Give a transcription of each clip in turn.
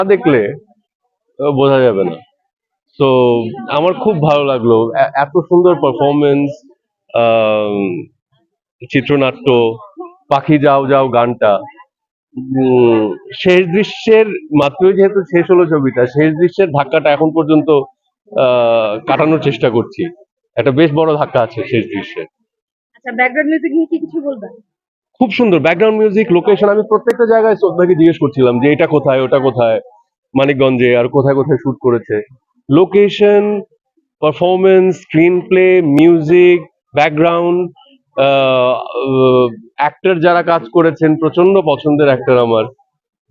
না দেখলে বোঝা যাবে না। তো আমার খুব ভালো লাগলো, এত সুন্দর পারফরমেন্স, চিত্রনাট্য, পাখি যাও যাও গানটা, উম, শেষ দৃশ্যের মাত্রই যেহেতু শেষ হলো ছবিটা, শেষ দৃশ্যের ধাক্কাটা এখন পর্যন্ত কাটানোর চেষ্টা করছি। একটা বেশ বড় ধাক্কা আছে শেষ দৃশ্যে। আচ্ছা, ব্যাকগ্রাউন্ড মিউজিক নিয়ে কি কিছু বলবেন? খুব সুন্দর ব্যাকগ্রাউন্ড মিউজিক, লোকেশন। আমি প্রত্যেকটা জায়গায় শ্রদ্ধাকে জিজ্ঞেস করছিলাম যে এটা কোথায়, ওটা কোথায়, মানিকগঞ্জে আর কোথায় কোথায় শুট করেছে। Location, performance, screen play, music, background, actor যারা কাজ করেছেন, প্রচন্ড পছন্দের অ্যাক্টর আমার,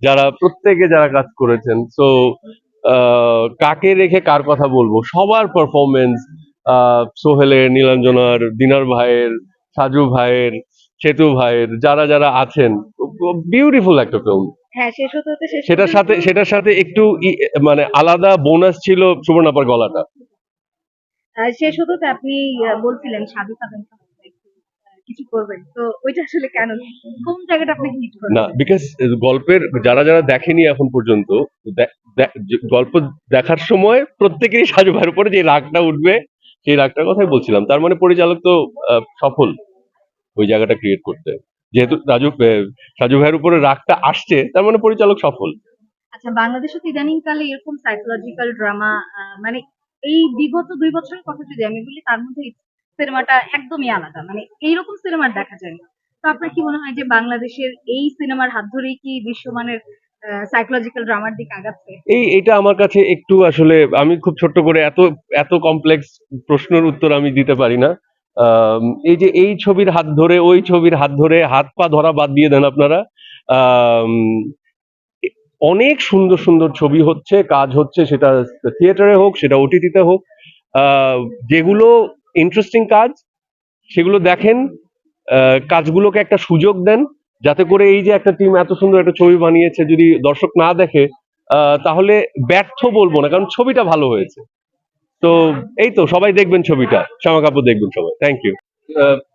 যারা প্রত্যেকে যারা কাজ করেছেন। সো কাকে রেখে কার কথা বলবো, সবার পারফরমেন্স, সোহেলের, নীলাঞ্জনার, দিনার ভাইয়ের, সাজু ভাইয়ের, সেতু ভাইয়ের, যারা যারা আছেন, বিউটিফুল একটা ফিল্ম। হ্যাঁ, শেষ হতে হতে শেষ সেটার পর্যন্ত। সাথে সেটার সাথে একটু মানে আলাদা বোনাস ছিল সুবর্ণাপার গলাটা। শেষ হতে হতে আপনি বলছিলেন সাধু খাবেন কিছু করবেন, তো ওইটা আসলে কেন, কোন জায়গাটা আপনাকে হিট না, করেছে? বিকজ গল্পের যারা যারা দেখেনি এখন পর্যন্ত, গল্প দেখার সময় প্রত্যেকেরই সাজু ভাইয়ের উপরে যে রাগটা উঠবে, সেই রাগটার কথাই বলছিলাম। তার মানে পরিচালক তো সফল ওই জায়গাটা ক্রিয়েট করতে। যেহেতু সাজু ভাইয়ের উপরে রাগটা আসছে, তার মানে পরিচালক সফল। আচ্ছা, বাংলাদেশে তো ইদানিং কালে এরকম সাইকোলজিক্যাল ড্রামা, মানে এই বিগত 2 বছরের কথা যদি আমি বলি, তার মধ্যে সিনেমাটা একদমই আলাদা, মানে এইরকম সিনেমা দেখা যায় না। তো আপনার কি মনে হয় যে বাংলাদেশের এই সিনেমার হাত ধরেই কি বিশ্বমানের সাইকোলজিক্যাল ড্রামার দিকে আগাচ্ছে? এটা আমার কাছে একটু আসলে, আমি খুব ছোট্ট করে এত এত কমপ্লেক্স প্রশ্নের উত্তর আমি দিতে পারি না। এই যে এই ছবির হাত ধরে ওই ছবির হাত ধরে, হাত পা ধরা বাদ দিয়ে দেন আপনারা। আম, অনেক সুন্দর সুন্দর ছবি হচ্ছে, কাজ হচ্ছে, সেটা থিয়েটারে হোক, সেটা ওটিটিতে হোক। আহ, যেগুলো ইন্টারেস্টিং কাজ, সেগুলো দেখেন, কাজগুলোকে একটা সুযোগ দেন, যাতে করে এই যে একটা টিম এত সুন্দর একটা ছবি বানিয়েছে, যদি দর্শক না দেখে তাহলে ব্যর্থ বলবো না, কারণ ছবিটা ভালো হয়েছে। তো এই তো, সবাই দেখবেন ছবিটা, শ্যামা কাপুর দেখবেন সবাই। Thank you.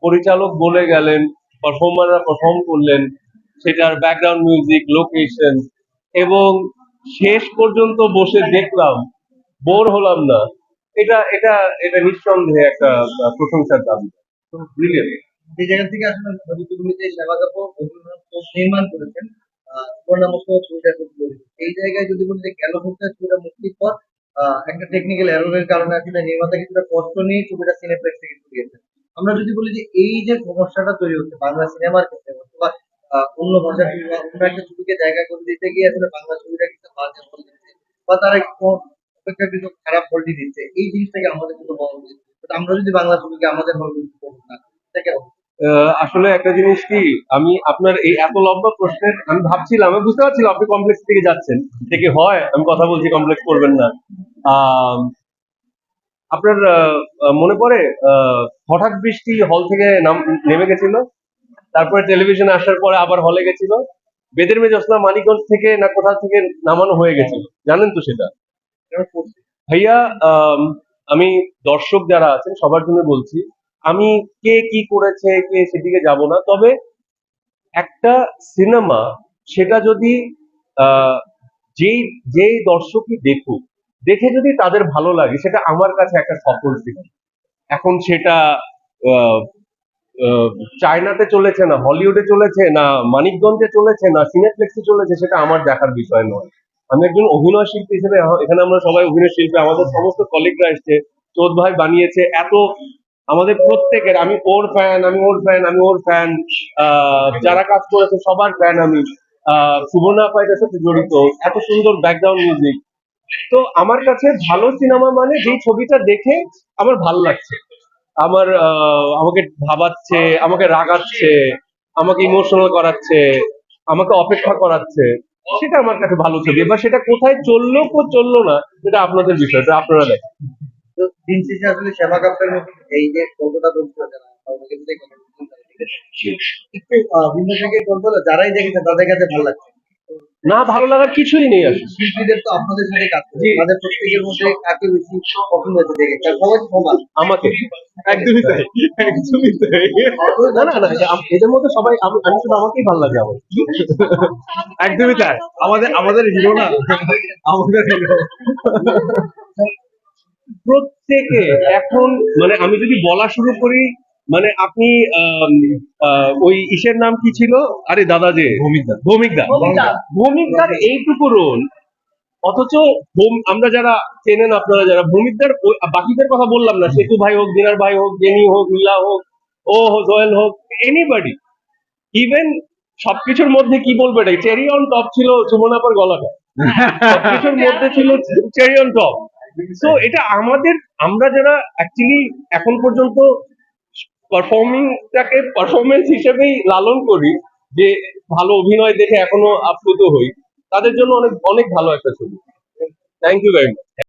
পরিচালক বলে গেলেন, পারফর্মাররা পারফর্ম করলেন, সেটার ব্যাকগ্রাউন্ড মিউজিক, লোকেশন, এবং শেষ পর্যন্ত বসে দেখলাম, বোর হলাম না। এটা এটা এটা নিঃসন্দেহে একটা প্রশংসার দাবি। তো ব্রিলিয়ান্ট। সেই জায়গা থেকে আসলে চলচ্চিত্রগুলিতে সেবা কাপুর অভিনয় ও নির্মাণ করেছেন সুবর্ণমুক্ত ছবিটা খুব জরুরি। এই জায়গায় যদি বলি যে কেন হচ্ছে ছবিটা মুক্তির পর একটা টেকনিক্যাল এররের কারণে আসলে নির্মাতা কিছুটা কষ্ট নিয়ে ছবিটা সিনেপ্লেক্স থেকে ছড়িয়েছে। আমরা যদি বলি যে এই যে সমস্যাটা তৈরি হচ্ছে বাংলা সিনেমার ক্ষেত্রে বা অন্য ভাষার ছবি বা অন্য একটা ছবিকে জায়গা করে দিতে গিয়ে আসলে বাংলা ছবিটা কিন্তু বাজে ফল দিচ্ছে বা তারা একটু অপেক্ষাকৃত খারাপ ফলটি দিচ্ছে, এই জিনিসটাকে আমাদের কিন্তু বলা উচিত। আমরা যদি বাংলা ছবিকে আমাদের হল না, এটা কেমন? আসলে একটা জিনিস কি, আমি আপনার এই এত লম্বা প্রশ্নের আমি ভাবছিলাম, আমি বুঝতে পারছিলাম আপনি কমপ্লেক্স দিকে যাচ্ছেন, থেকে হয় আমি কথা বলছি, কমপ্লেক্স করবেন না। আহ, আপনার মনে পড়ে হঠাৎ বৃষ্টি হল থেকে নেমে গেছিল, তারপরে টেলিভিশনে আসার পরে আবার হলে গেছিল, বেদের মেয়ে জোসনা মানিকগঞ্জ থেকে না কোথা থেকে নামানো হয়ে গেছিল, জানেন তো সেটা? ভাইয়া, আমি দর্শক যারা আছেন সবার জন্য বলছি, আমি কে কি করেছে কে সেদিকে যাব না, তবে একটা সিনেমা, সেটা যদি আহ, যেই যেই দর্শকই দেখুক, দেখে যদি তাদের ভালো লাগে, সেটা আমার কাছে একটা সফল সিনেমা। এখন সেটা আহ, আহ, চায়নাতে চলেছে না হলিউডে চলেছে না মানিকগঞ্জে চলেছে না সিনেপ্লেক্সে চলেছে, সেটা আমার দেখার বিষয় নয়। আমি একজন অভিনয় শিল্পী হিসেবে, এখানে আমরা সবাই অভিনয় শিল্পী, আমাদের সমস্ত কলিগরা এসছে, চোদ ভাই বানিয়েছে, এত আমাদের প্রত্যেকের, আমি ওর ফ্যান, আমি ওর ফ্যান, আমি ওর ফ্যান, যারা কাজ করেছে সবার ফ্যান আমি। সুবর্ণা পাইটার সাথে জড়িত, এত সুন্দর ব্যাকগ্রাউন্ড মিউজিক। তো আমার কাছে ভালো সিনেমা মানে যেই ছবিটা দেখে আমার ভালো লাগছে, আমার আমাকে ভাবাচ্ছে, আমাকে রাগাচ্ছে, আমাকে ইমোশনাল করাচ্ছে, আমাকে অপেক্ষা করাচ্ছে, সেটা আমার কাছে ভালো ছবি। এবার সেটা কোথায় চললো চললো না, সেটা আপনাদের বিষয়, এটা আপনারা দেখেন। তো দিন শেষে আসলে সেবা কাপের মতো এই যে গল্পটা বলছিল যারা আমাকে যদি কথা বলতে, ঠিক আছে? একটু ভিন্ন থেকে গল্প হলো, যারাই দেখেছে তাদের কাছে ভালো লাগছে। তো না ভালো লাগার কিছুই নেই আসলে। শিল্পীদের তো আপনাদের সাথে কাজ করে জি। তাদের প্রত্যেকের মধ্যে কাকে বেশি পছন্দ হয়েছে দেখে কারণ সবাই তো সমান আমাকে একদমই তাই, একদমই তাই। না না না, এদের মধ্যে সবাই আমি শুধু আমাকেই ভালো লাগে আমার। একদমই তাই, আমাদের হিরো না, আমাদের হিরো। প্রত্যেকে এখন মানে আমি যদি বলা শুরু করি, মানে আপনি ওই ইসের নাম কি ছিল, আরে দাদা যে ভৌমিকদার এইটুকু রোল, অথচ আমরা যারা চেনেন, আপনারা যারা ভূমিকদার বাকিদের কথা বললাম না, সেতু ভাই হোক, দিনার ভাই হোক, জেনি হোক, নীলা হোক, জোয়েল হোক, এনিবডি, ইভেন সবকিছুর মধ্যে কি বলবো, এটাই চেরি অন টপ ছিল সুমনাপার গলাটা, সবকিছুর মধ্যে ছিল চেরি অন টপ। তো এটা আমরা যারা অ্যাকচুয়ালি এখন পর্যন্ত পারফর্মিংটাকে পারফরমেন্স হিসেবেই লালন করি, যে ভালো অভিনয় দেখে এখনো আপ্লুত হই, তাদের জন্য অনেক অনেক ভালো একটা ছবি। Thank you very much.